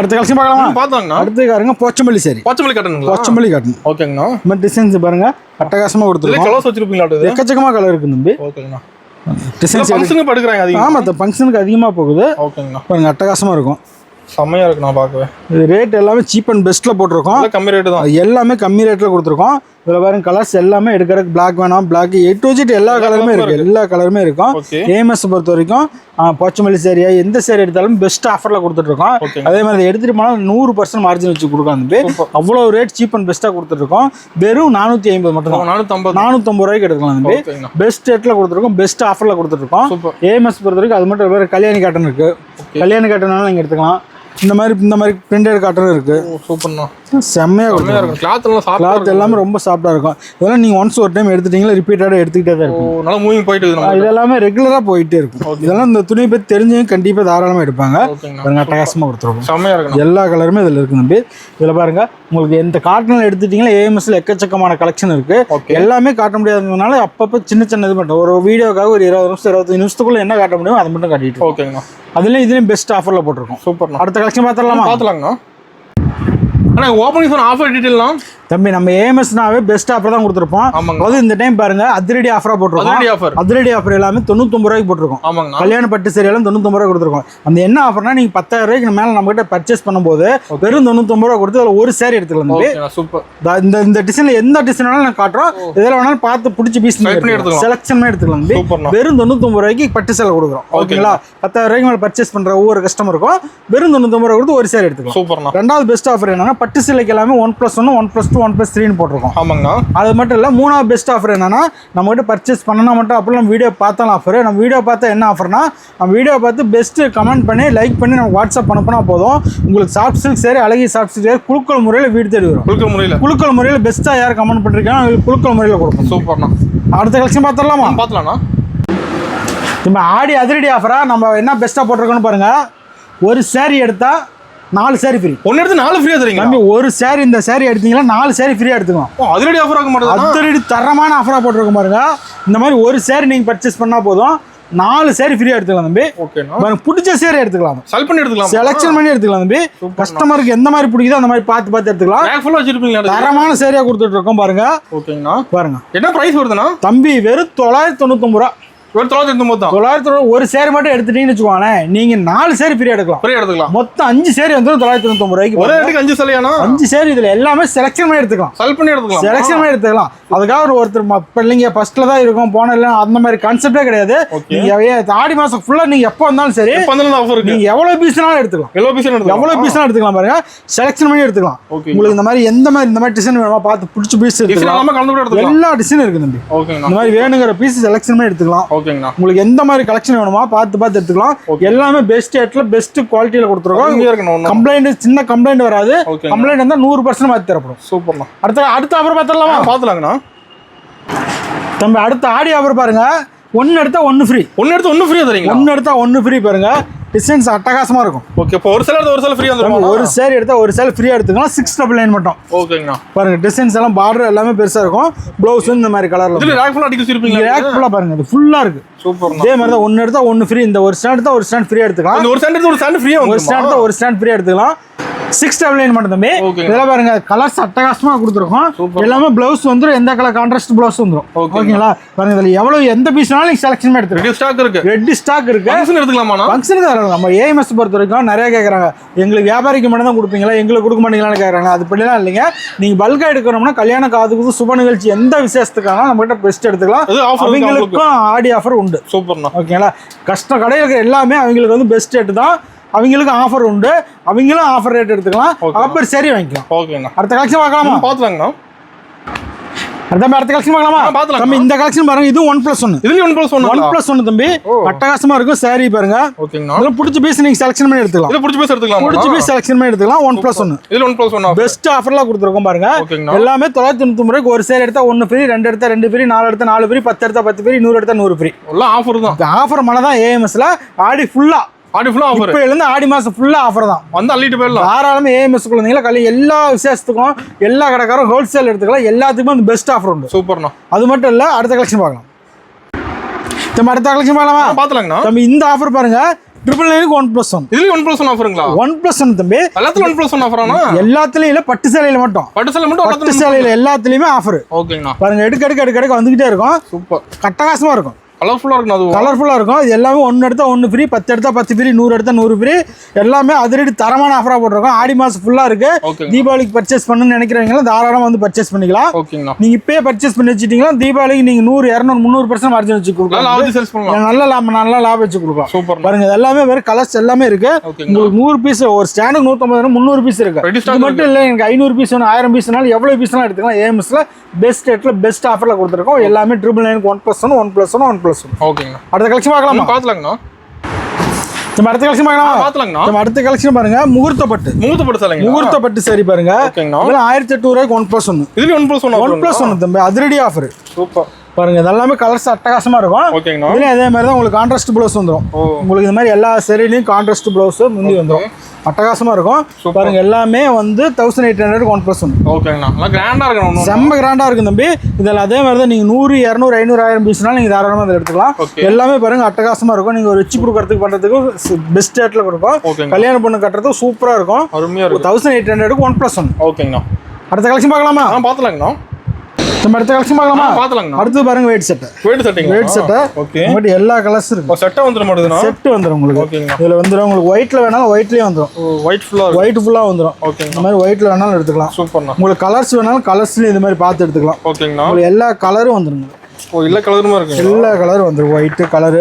அடுத்த கலெக்ஷன் பார்க்கலாமா? அடுத்து பாருங்க போச்சம்பள்ளி சாரி. போச்சம்பள்ளி காட்டன். ஓகேங்கண்ணா. இந்த டிசைன்ஸ் பாருங்க அட்டகாசமா கொடுத்துருக்கோம். எக்கச்சக்கமா கலர் இருக்கு தம்பி. ஓகேங்கண்ணா. டிசைன்ஸ் ஃபங்க்ஷனுக்கு எடுக்கறாங்க அதிகமா. ஆமா ஃபங்க்ஷனுக்கு அதிகமா போகுது. ஓகேங்கண்ணா. பாருங்க அட்டகாசமா இருக்கும். செம்மையா இருக்கு நான் பார்க்கவே. இது ரேட் எல்லாமே சீப் அண்ட் பெஸ்ட்ல போட்டிருக்கோம். கம்மி ரேட் தான். எல்லாமே கம்மி ரேட்ல கொடுத்துருக்கோம். இதில் பாருங்க கலர்ஸ் எல்லாமே எடுக்கிறதுக்கு பிளாக் வேணாம், பிளாக் A to Z எல்லா கலருமே இருக்கு. எல்லா கலருமே இருக்கும். ஏஎம்எஸ் பொறுத்த வரைக்கும் போச்சமல்லி சாரியா எந்த சாரி எடுத்தாலும் பெஸ்ட் ஆஃபர்ல கொடுத்துட்டு இருக்கோம். அதே மாதிரி எடுத்துட்டு போனால் 100% மார்ஜின் வச்சு கொடுக்கலாம். அவ்வளோ ரேட் சீப் அண்ட் பெஸ்ட்டாக கொடுத்துருக்கோம். வெறும் 450 மட்டும் தான். 450 ரூபாய்க்கு எடுக்கலாம். பெஸ்ட் ரேட்ல கொடுத்துருக்கோம். பெஸ்ட் ஆஃபர்ல கொடுத்துருக்கோம். ஏஎம்எஸ் பொறுத்த வரைக்கும் அது மட்டும் வேற கல்யாணி காட்டன் இருக்கு. கல்யாணி காட்டனாலும் நீங்க எடுத்துக்கலாம். இந்த மாதிரி பிரிண்டட் காட்டன் இருக்கு. சூப்பர்ண்ணா. செம்மையா இருக்கும். கிளாத் எல்லாமே ரொம்ப சாஃப்டா இருக்கும். இதெல்லாம் நீங்க ஒன்ஸ் ஒரு டைம் எடுத்துட்டீங்களா ரிப்பீட்டடா எடுத்துக்கிட்டே தான் இருக்கும். நல்லா மூவிங் போயிட்டு இருக்கு. இதெல்லாமே ரெகுலரா போயிட்டே இருக்கும். இதெல்லாம் இந்த துணியை பத்தி தெரிஞ்சவங்க கண்டிப்பா தாராளமா எடுப்பாங்க. பாருங்க அட்டகாசமா கொடுத்துருக்கோம். செம்மையா இருக்கு. எல்லா கலருமே இதுல இருக்கு தம்பி. இதுல பாருங்க உங்களுக்கு எந்த காட்டன்ல எடுத்துட்டீங்களா ஏஎம்எஸ்ல எக்கச்சக்கமான கலெக்ஷன் இருக்கு. எல்லாமே காட்ட முடியாததுனால அப்பப்போ சின்ன இது மட்டும் ஒரு வீடியோக்காக ஒரு 20 நிமிஷம் 25 நிமிஷத்துக்குள்ள என்ன காட்ட முடியும் அதை மட்டும் காட்டிட்டு. ஓகேங்கண்ணா. அதுலயும் இதுலயும் பெஸ்ட் ஆஃபர்ல போட்டிருக்கோம். சூப்பர். அடுத்த கலெக்ஷன் பார்த்துலாங்கண்ணா. ஓப்பனிங் ஆஃபர் டீடைல்லாம் தம்பி நம்ம ஏஎம்எஸ்னாவே பெஸ்ட் ஆஃபர் தான் கொடுத்துருப்போம். அது இந்த டைம் பாருங்க அதிரடி ஆஃபரா போட்டிருக்கோம். அதிரடி ஆஃபர் எல்லாமே 99 ரூபாய்க்கு போட்டிருக்கோம். கல்யாண பட்டு சரி எல்லாம் 99 ரூபாய் கொடுத்துருக்கோம். அந்த என்ன ஆஃபர்னா நீங்க 10,000 ரூபாய்க்கு மேல நம்ம கிட்ட பர்ச்சேஸ் பண்ணும்போது வெறும் 99 ரூபாய் கொடுத்து அதுல ஒரு சாரி எடுத்துக்கலாம். சூப்பர். இந்த டிசைன்ல எந்த டிசைன் வேணாலும் நான் காட்டுறோம். இதெல்லாம் வேணாலும் பார்த்து பிடிச்ச பீஸ் செலக்ஷன் எடுத்துக்கலாம். வெறும் 99 ரூபாய்க்கு பட்டு சேலை கொடுக்குறோம். ஓகேங்களா? 10,000 ரூபாய்க்கு மேல பர்ச்சேஸ் பண்ற ஒவ்வொரு கஸ்டமருக்கும் வெறும் 99 ரூபாய் கொடுத்து ஒரு சாரி எடுத்துக்கலாம். ரெண்டாவது பெஸ்ட் ஆஃபர் என்னன்னா பட்டு சேலைக்கு எல்லாமே 1+1 1+2 1+3 போட்டிருக்கோம். ஆமாங்கண்ணா. அது மட்டும் இல்ல மூணாவது பெஸ்ட் ஆஃபர் என்னன்னா நம்ம கிட்ட பர்ச்சேஸ் பண்ணனா மட்டும் அப்படி நம்ம வீடியோ பார்த்தாலும் ஆஃபர். நம்ம வீடியோ பார்த்தா என்ன ஆஃபர்னா நம்ம வீடியோ பார்த்து பெஸ்ட் கமெண்ட் பண்ணி லைக் பண்ணி நம்ம வாட்ஸ்அப் அனுப்புனா போதும். உங்களுக்கு சாஃப்ட் சில்க் சரி அழகிய சாஃப்ட் சில்க் சரி குழுக்கள் முறையில் வீடு தேடி வரும். குழுக்கள் முறையில் பெஸ்ட்டாக யார் கமெண்ட் பண்ணிருக்காங்க அவங்களுக்கு குழுக்கள் முறையில் கொடுப்போம். சூப்பர்ண்ணா. அடுத்த கலெக்ஷன் பார்த்துடலாமா? நம்ம ஆடி அதிரடி ஆஃபரா நம்ம என்ன பெஸ்ட்டாக போட்டிருக்கோன்னு பாருங்க. ஒரு சாரி எடுத்தா 4 saree ஃப்ரீ. ஒன்னு எடுத்து 4 ஃப்ரீயா தரீங்க தம்பி ஒரு saree இந்த saree எடுத்தீங்கன்னா 4 saree ஃப்ரீயா எடுத்துக்கலாம். ஓ அதிரடி ஆஃபர் ஆக மாட்டேங்குது. அதிரடி தரமான ஆஃபரா போட்டுருக்க பாருங்க. இந்த மாதிரி ஒரு saree நீங்க பர்ச்சேஸ் பண்ணா போதும் 4 saree ஃப்ரீயா எடுத்துக்கலாம் தம்பி. ஓகேண்ணா. பாருங்க பிடிச்ச saree எடுத்துக்கலாம். செலக்ட் பண்ணி எடுத்துக்கலாம். செலக்ஷன் பண்ணி எடுத்துக்கலாம் தம்பி. கஸ்டமருக்கு எந்த மாதிரி பிடிக்குதோ அந்த மாதிரி பார்த்து எடுத்துக்கலாம். ரேக் ஃபுல்லா வச்சிருப்பீங்களா? தரமான சேரியா கொடுத்துட்டு இருக்கோம் பாருங்க. ஓகேங்கண்ணா. பாருங்க என்ன பிரைஸ் வருதுண்ணா? தம்பி வெறும் 999 ரூபா. ஒரு 999 தான். 999 ஒரு சேரி மட்டும் எடுத்துட்டீங்கன்னு வச்சுக்கோங்களேன், நீங்க 4 சேரி ஃப்ரீ எடுக்கலாம். ஃப்ரீ எடுத்துக்கலாம். மொத்தம் 5 சேரி வந்து 999 ரூபாய்க்கு. ஒரு இடத்துக்கு 5 சேலையானா? 5 சேரி இதுல எல்லாமே செலக்ஷன் பண்ணி எடுத்துக்கலாம். செலக்ட் பண்ணி எடுத்துக்கலாம். செலக்ஷன் பண்ணி எடுத்துக்கலாம். அதுக்காக ஒருத்தர் பிள்ளைங்க ஃபர்ஸ்ட்ல தான் இருக்கும் போன இல்லை அந்த மாதிரி கான்செப்டே கிடையாது. நீங்க ஆடி மாசம் ஃபுல்லா நீங்க எப்போ வந்தாலும் சரி ஆஃபர் இருக்கு. நீங்க எவ்வளவு பீஸ்னாலும் எடுத்துக்கலாம். எவ்வளவு பீஸ்னாலும் எடுத்துக்கலாம் பாருங்க. செலக்ஷன் பண்ணி எடுத்துக்கலாம். உங்களுக்கு இந்த மாதிரி எந்த மாதிரி இந்த மாதிரி டிசைன் வேணுமா பார்த்து பிடிச்ச பீஸ் எடுத்துக்கலாம். எல்லா டிசைனும் இருக்கு தம்பி. இந்த மாதிரி வேணுங்கிற பீஸ் செலக்ஷன் பண்ணி எடுத்துக்கலாம். ஓகேங்கண்ணா. உங்களுக்கு எந்த மாதிரி கலெக்ஷன் வேணுமா பார்த்து எடுத்துக்கலாம். எல்லாமே பெஸ்ட் ரேட்ல பெஸ்ட் குவாலிட்டியில கொடுத்துருக்கோம். கம்ப்ளைண்ட் சின்ன கம்ப்ளைண்ட் வராது. கம்ப்ளைண்ட் வந்தா 100% மாத்தி தரப்படும். சூப்பர்ண்ணா. அடுத்த ஆஃபர் பார்த்துடலாமா? பார்த்துலாங்கண்ணா. தம்பி அடுத்த ஆடி ஆஃபர் பாருங்க. 1 எடுத்தா 1 ஃப்ரீ. 1 எடுத்து 1 ஃப்ரீயா தரீங்க. 1 எடுத்தா 1 ஃப்ரீ பாருங்க. டிசைன்ஸ் அட்டகாசமா இருக்கும். ஓகே. இப்போ ஒரு சேலை ஃப்ரீயா வந்துரும். ஒரு சேரி எடுத்தா ஒரு சேலை ஃப்ரீயா எடுத்துக்கலாம். 699 மட்டும். ஓகேங்கண்ணா. பாருங்க டிசைன்ஸ் எல்லாம் பார்டர் எல்லாமே பெருசா இருக்கும். ப்ளவுஸ் இந்த மாதிரி கலர்ல. இதுல ரேக் ஃபுல்லா அடிக்க வச்சிருப்பீங்க. ரேக் ஃபுல்லா பாருங்க இது ஃபுல்லா இருக்கு. சூப்பர். இதே மாதிரி தான் 1 எடுத்தா 1 ஃப்ரீ. இந்த ஒரு ஸ்டாண்ட் எடுத்தா ஒரு ஸ்டாண்ட் ஃப்ரீயா எடுத்துக்கலாம். இந்த ஒரு ஸ்டாண்ட் எடுத்தா ஒரு ஸ்டாண்ட் ஃப்ரீயா வந்துரும். ஒரு ஸ்டாண்ட் எடுத்தா ஒரு ஸ்டாண்ட் ஃப்ரீயா எடுத்துக்கலாம். 699 மட்டும் தம்பி. இதெல்லாம் பாருங்க கலர்ஸ் அட்டகாசமா கொடுத்துருக்கோம். எல்லாமே பிளவுஸ் வந்துரும். எந்த கலர் கான்ட்ராஸ்ட் பிளவுஸ் வந்துரும். ஓகேங்களா? பாருங்க இதுல எவ்வளவு எந்த பீஸ்னாலும் நீங்க செலக்ஷன் பண்ணி எடுத்துக்கலாம். ரெடி ஸ்டாக் இருக்கு. ரெடி ஸ்டாக் இருக்கு. ஃபங்க்ஷன் எடுத்துக்கலாமா? ஃபங்க்ஷன் தான் நம்ம ஏஎம்எஸ் பொறுத்த வரைக்கும் நிறைய கேக்குறாங்க. எங்களுக்கு வியாபாரிக்கு மட்டும் தான் கொடுப்பீங்களா, எங்களுக்கு கொடுக்க மாட்டீங்களான்னு கேக்குறாங்க. அது அப்படிலாம் இல்லைங்க. நீங்க பல்கா எடுக்கணும்னா கல்யாண காதுக்கு சுப நிகழ்ச்சி எந்த விசேஷத்துக்கான நம்ம கிட்ட பெஸ்ட் எடுத்துக்கலாம். அவங்களுக்கும் ஆடி ஆஃபர் உண்டு. சூப்பர்ண்ணா. ஓகேங்களா? கடையில் இருக்கிற எல்லாமே அவங்களுக்கு வந்து பெஸ்ட் ரேட் தான். அவங்களுக்கு ஆஃபர் உண்டு. அவங்களும் ஆஃபர் ரேட் எடுத்துக்கலாம். ஆஃபர் சரி வாங்கிக்கலாம். ஓகேண்ணா. அடுத்த கலெக்ஷன் பார்க்கலாமா? பார்த்துலாங்கண்ணா. அடுத்த கலெக்ஷன் பார்க்கலாமா? தம்பி இந்த கலெக்ஷன் பாருங்க. இது 1+1. இதுல 1+1 தம்பி அட்டகாசமா இருக்கும். சாரி பாருங்க. ஓகேங்கண்ணா. இதுல பிடிச்ச பீஸ் நீங்க செலக்ஷன் பண்ணி எடுத்துக்கலாம். இது பிடிச்ச பீஸ் எடுத்துக்கலாம். பிடிச்ச பீஸ் செலக்ஷன் பண்ணி எடுத்துக்கலாம். 1+1. இதுல 1+1 பெஸ்ட் ஆஃபர்லாம் கொடுத்துருக்கோம் பாருங்க. எல்லாமே 999 ரூபாய்க்கு ஒரு சேர் எடுத்தா 1 ஃப்ரீ, 2 எடுத்தா 2 ஃப்ரீ, 4 எடுத்தா 4 ஃப்ரீ, 10 எடுத்தா 10 ஃப்ரீ, 100 எடுத்தா 100 ஃப்ரீ. எல்லாம் ஆஃபர் தான். ஆஃபர் மலை தான் ஏஎம்எஸ்ல. ஆடி ஃபுல்லா ஆஃபர். இப்ப இருந்து ஆடி மாசம் ஃபுல்லா ஆஃபர் தான். வந்து அள்ளிட்டு போயிடலாம். தாராளமா ஏஎம்எஸ் குழந்தைங்களா கல்வி எல்லா விசேஷத்துக்கும் எல்லா கடைக்காரும் ஹோல்சேல் எடுத்துக்கலாம். எல்லாத்துக்குமே அந்த பெஸ்ட் ஆஃபர் உண்டு. சூப்பர்ண்ணா. அது மட்டும் இல்ல அடுத்த கலெக்ஷன் பார்க்கலாம். அடுத்த கலெக்ஷன் பார்க்கலாமா? பார்த்துலாங்கண்ணா. தம்பி இந்த ஆஃபர் பாருங்க. 999 1+1. இதுல 1+1 ஆஃபருங்களா? 1+1 தம்பி. எல்லாத்துலயும் 1+1 ஆஃபரானா? எல்லாத்துலயும் இல்ல, பட்டு சேலையில மட்டும். பட்டு சேலையில எல்லாத்துலயுமே ஆஃபர். ஓகேங்கண்ணா. பாருங்க எடுக்க வந்துகிட்டே இருக்கும். சூப்பர். அட்டகாசமா இருக்கும். கலர்ஃபுல்லா இருக்கும். அது கலர்ஃபுல்லா இருக்கும். இது எல்லாமே 1 எடுத்தா 1 ஃப்ரீ, 10 எடுத்தா 10 ஃப்ரீ, 100 எடுத்தா 100 ஃப்ரீ. எல்லாமே அதிரடி தரமான ஆஃபரா போட்டுருக்கோம். ஆடி மாசம் ஃபுல்லா இருக்கு. தீபாவளிக்கு பர்ச்சேஸ் பண்ணணும்னு நினைக்கிறவங்க தாராளமா வந்து பர்ச்சேஸ் பண்ணிக்கலாம். ஓகேங்கண்ணா. நீங்க இப்பயே பர்ச்சேஸ் பண்ணி வச்சிட்டீங்களா தீபாவளிக்கு நீங்க 100 200 300% மார்ஜின் வச்சு கொடுக்கலாம். நல்ல லாபம் வச்சு கொடுக்கலாம். சூப்பர். பாருங்க இது எல்லாமே வேற கலர்ஸ் எல்லாமே இருக்கு. உங்களுக்கு 100 பீஸ் ஒரு ஸ்டாண்டுக்கு 150 300 பீஸ் இருக்கு. இது மட்டும் இல்ல, எனக்கு 500 பீஸ் வேணும் 1000 பீஸ்னாலும் எவ்வளவு பீஸ்னாலும் எடுத்துக்கலாம். ஏஎம்எஸ்ல பெஸ்ட் ரேட்ல பெஸ்ட் ஆஃபர்ல கொடுத்துருக்கோம். எல்லாமே 999 1+1. ஓகேங்கண்ணா. அடுத்த கலெக்ஷன் பார்க்கலாமா? பார்த்துலாங்கண்ணா. அடுத்த கலெக்ஷன் பார்க்கலாமா? பார்த்துலாங்கண்ணா. அடுத்த கலெக்ஷன் பாருங்க. முகூர்த்த பட்டு சரி பாருங்க. இதெல்லாம் 1800 ரூபாய்க்கு 1+1. இதுல 1+1 தம்பி அதிரடி ஆஃபர். சூப்பர். பாருங்க இதெல்லாமே கலர்ஸ் அட்டகாசமா இருக்கும். இதுல அதே மாதிரி தான் உங்களுக்கு கான்ட்ராஸ்ட் ப்ளவுஸ் வந்துடும். உங்களுக்கு இந்த மாதிரி எல்லா சரிலையும் கான்ட்ராஸ்ட் ப்ளவுஸ் முந்தி வந்துடும். அட்டகாசமா இருக்கும். பாருங்க எல்லாமே வந்து 1800 1+1. ஓகேங்கண்ணா. கிராண்டா இருக்கு. செம்ம கிராண்டா இருக்கும் தம்பி. இதில் அதே மாதிரி தான் நீங்க 100 200 500 1000 பீஸ்னாலும் நீங்க தாராளமா இதில் எடுத்துக்கலாம். எல்லாமே பாருங்க அட்டகாசமா இருக்கும். நீங்க ஒரு வச்சு கொடுக்கறதுக்கு பண்றதுக்கு பெஸ்ட் ரேட்ல கொடுக்கும். கல்யாணம் பொண்ணு கட்டுறதுக்கு சூப்பரா இருக்கும். 1800 1+1. ஓகேங்கண்ணா. அடுத்த கலெக்ஷன் பார்க்கலாமா? பார்த்துலாங்கண்ணா. நம்ம அடுத்த கலெக்ஷன் பார்க்கலாமா? பார்த்துலாங்கண்ணா. அடுத்து பாருங்க weight set. Weight set. Okay. உங்ககிட்ட எல்லா கலர்ஸ் இருக்கு. செட்டா வந்துரும் மாட்டேதுனா? செட் வந்துரும் உங்களுக்கு. ஓகேங்க. இதுல வந்துரும் உங்களுக்கு ஒயிட்ல வேணாலும் ஒயிட்லயே வந்துரும். ஒயிட் ஃபுல்லா வந்துரும். ஓகே. இந்த மாதிரி ஒயிட்ல வேணாலும் எடுத்துக்கலாம். சூப்பர்ண்ணா. உங்களுக்கு கலர்ஸ் வேணாலும் கலர்ஸ்லயே இந்த மாதிரி பார்த்து எடுத்துக்கலாம். ஓகேங்கண்ணா. உங்களுக்கு எல்லா கலரும் வந்துருங்க. எல்லா கலருமா இருக்கு. எல்லா கலரும் வந்துரும். ஒயிட் கலர்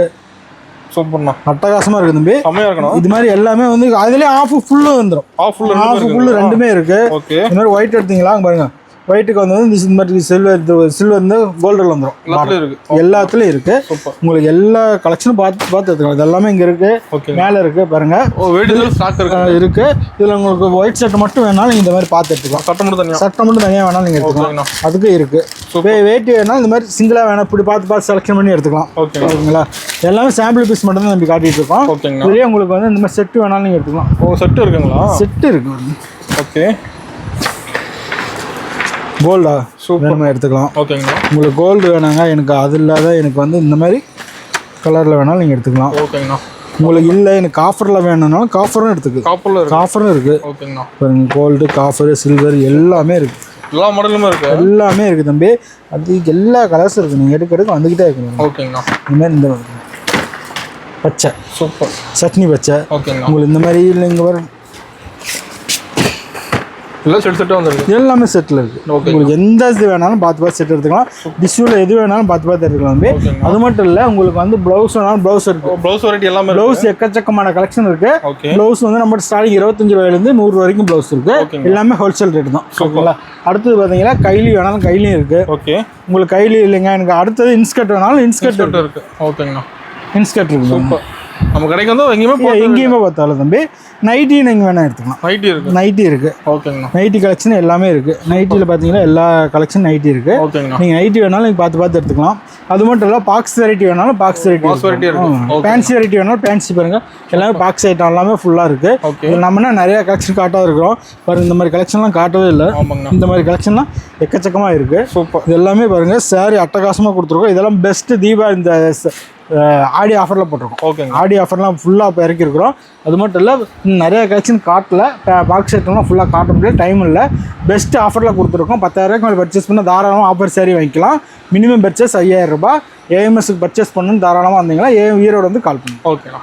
சூப்பர்ண்ணா. அட்டகாசமா இருக்கு தம்பி. செமையா இருக்கணும். இது மாதிரி எல்லாமே வந்து அதுலயே ஆஃப் ஃபுல்லு வந்துரும். ஆஃப் ஃபுல்லு ரெண்டுமே இருக்கு. ஓகே. இந்த மாதிரி ஒயிட் எடுத்தீங்களா பாருங்க. ஒயிட்டுக்கு வந்து இந்த மாதிரி சில்வர் வந்து கோல்டில் வந்துடும். எல்லாத்துலயும் இருக்கு. எல்லாத்துலயும் இருக்கு. சூப்பர். உங்களுக்கு எல்லா கலெக்ஷனும் பார்த்து எடுத்துக்கலாம். இது எல்லாமே இங்க இருக்கு. ஓகே. மேல இருக்கு பாருங்க. ஓ வெயிட் ஸ்டாக் இருக்கு. இதுல உங்களுக்கு ஒயிட் ஷர்ட் மட்டும் வேணாலும் நீங்க இந்த மாதிரி பார்த்து எடுத்துக்கலாம். சட்டை மட்டும் தனியா வேணாலும் நீங்க எடுத்துக்கலாம். அதுக்கு இருக்கு. வேட்டி வேணாலும் இந்த மாதிரி சிங்கிளா வேணா இப்படி பார்த்து செலக்ஷன் பண்ணி எடுத்துக்கலாம். ஓகேங்களா? எல்லாமே சாம்பிள் பீஸ் மட்டும் தான் நம்ம காட்டிட்டு இருக்கோம். இதுலயே உங்களுக்கு வந்து இந்த மாதிரி செட் வேணாலும் நீங்க எடுத்துக்கலாம். ஓ செட் இருக்குங்களா? செட் இருக்கு. ஓகே. கோல்டா சூப்பர் எடுத்துக்கலாம். ஓகேங்களா? உங்களுக்கு கோல்டு வேணாங்க எனக்கு அது இல்லாத எனக்கு வந்து இந்த மாதிரி கலரில் வேணாலும் நீங்கள் எடுத்துக்கலாம். ஓகேங்கண்ணா. உங்களுக்கு இல்லை எனக்கு காஃபரில் வேணும்னாலும் காஃபரும் எடுத்துக்கு. காஃபரும் இருக்குது. ஓகேங்கண்ணா. பாருங்க கோல்டு காஃபரு சில்வர் எல்லாமே இருக்குது. எல்லா மாடலுமே இருக்குது. எல்லாமே இருக்குது தம்பி. அது எல்லா கலர்ஸும் இருக்குது. நீங்கள் எடுக்கிறதுக்கு வந்துக்கிட்டே இருக்கணும். ஓகேங்கண்ணா. இந்த மாதிரி இந்த பச்சை சூப்பர் சட்னி பச்சை. ஓகேங்கண்ணா. உங்களுக்கு இந்த மாதிரி இல்லை இங்கே வரும் எல்லாம் செட்டாக வந்துருக்கு. எல்லாமே செட்டில் இருக்குது. உங்களுக்கு எந்த இது வேணாலும் பார்த்து செட் எடுத்துக்கலாம். டிஷ்யூவில் எது வேணாலும் பார்த்து எடுத்துக்கலாம். அது மட்டும் இல்லை உங்களுக்கு வந்து ப்ளவுஸ் வேணாலும் ப்ளவுஸ் இருக்குது. ப்ளவுஸ் வெரைட்டி எல்லாமே ப்ளவுஸ் எக்கச்சக்கமான கலெக்ஷன் இருக்குது. ப்ளவுஸ் வந்து நம்ம ஸ்டார்டிங் 25 ரூபாயிலேருந்து 100 வரைக்கும் ப்ளவுஸ் இருக்குது. எல்லாமே ஹோல்சேல் ரேட் தான். ஓகேங்களா? அடுத்தது பார்த்தீங்கன்னா கைலி வேணாலும் கைலியும் இருக்குது. ஓகே. உங்களுக்கு கைலி இல்லைங்க எனக்கு அடுத்தது இன்ஸ்கர்ட் வேணாலும் இன்ஸ்கர்ட் இருக்குது. ஓகேங்கண்ணா. இன்ஸ்கர்ட் இருக்குது. சூப்பர். நம்ம கடைக்கு வந்து எங்கேயுமே பார்த்தாலும் தம்பி நைட்டி நீங்கள் வேணால் எடுத்துக்கலாம். நைட்டி இருக்குது. ஓகேங்கண்ணா. நைட்டி கலெக்ஷன் எல்லாமே இருக்குது. நைட்டியில் பார்த்தீங்கன்னா எல்லா கலெக்ஷன் நைட்டி இருக்குது. ஓகேங்கண்ணா. நீங்கள் நைட்டி வேணாலும் நீங்கள் பார்த்து எடுத்துக்கலாம். அது மட்டும் இல்லை பாக்ஸ் வெரைட்டி வேணாலும் பாக்ஸ் வெரைட்டி இருக்குது. ஃபேன்சி வெரைட்டி வேணாலும் ஃபேன்சி பாருங்கள் எல்லாமே பாக்ஸ் ஐட்டம் எல்லாமே ஃபுல்லாக இருக்குது. நம்மனா நிறையா கலெக்ஷன் காட்டாக இருக்கிறோம் பாருங்கள். இந்த மாதிரி கலெக்ஷன்லாம் காட்டவே இல்லை. இந்த மாதிரி கலெக்ஷன்லாம் எக்கச்சக்கமாக இருக்குது. சூப்பர். இது எல்லாமே பாருங்கள் சாரி அட்டகாசமாக கொடுத்துருக்கோம். இதெல்லாம் பெஸ்ட்டு தீபா இந்த ஆடி ஆஃபரில் போட்டிருக்கோம். ஓகே. ஆடி ஆஃபர்லாம் ஃபுல்லாக இப்போ இறக்கிருக்கிறோம். அது மட்டும் இல்லை நிறைய கலெக்ஷன் காட்டல. பாக்ஸ் ஐட்டம்லாம் ஃபுல்லாக காட்ட முடியாது, டைம் இல்லை. பெஸ்ட் ஆஃபரில் கொடுத்துருக்கோம். 10,000 மேலே பர்ச்சேஸ் பண்ணால் தாராளமாக ஆஃபர் சாரி வாங்கிக்கலாம். மினிமம் பர்ச்சேஸ் 5,000 ரூபாய். ஏஎம்எஸ்க்கு பர்ச்சேஸ் பண்ணணும்னு தாராளமாக வந்தீங்கன்னா ஈரோடு வந்து கால் பண்ணுங்க. ஓகேண்ணா.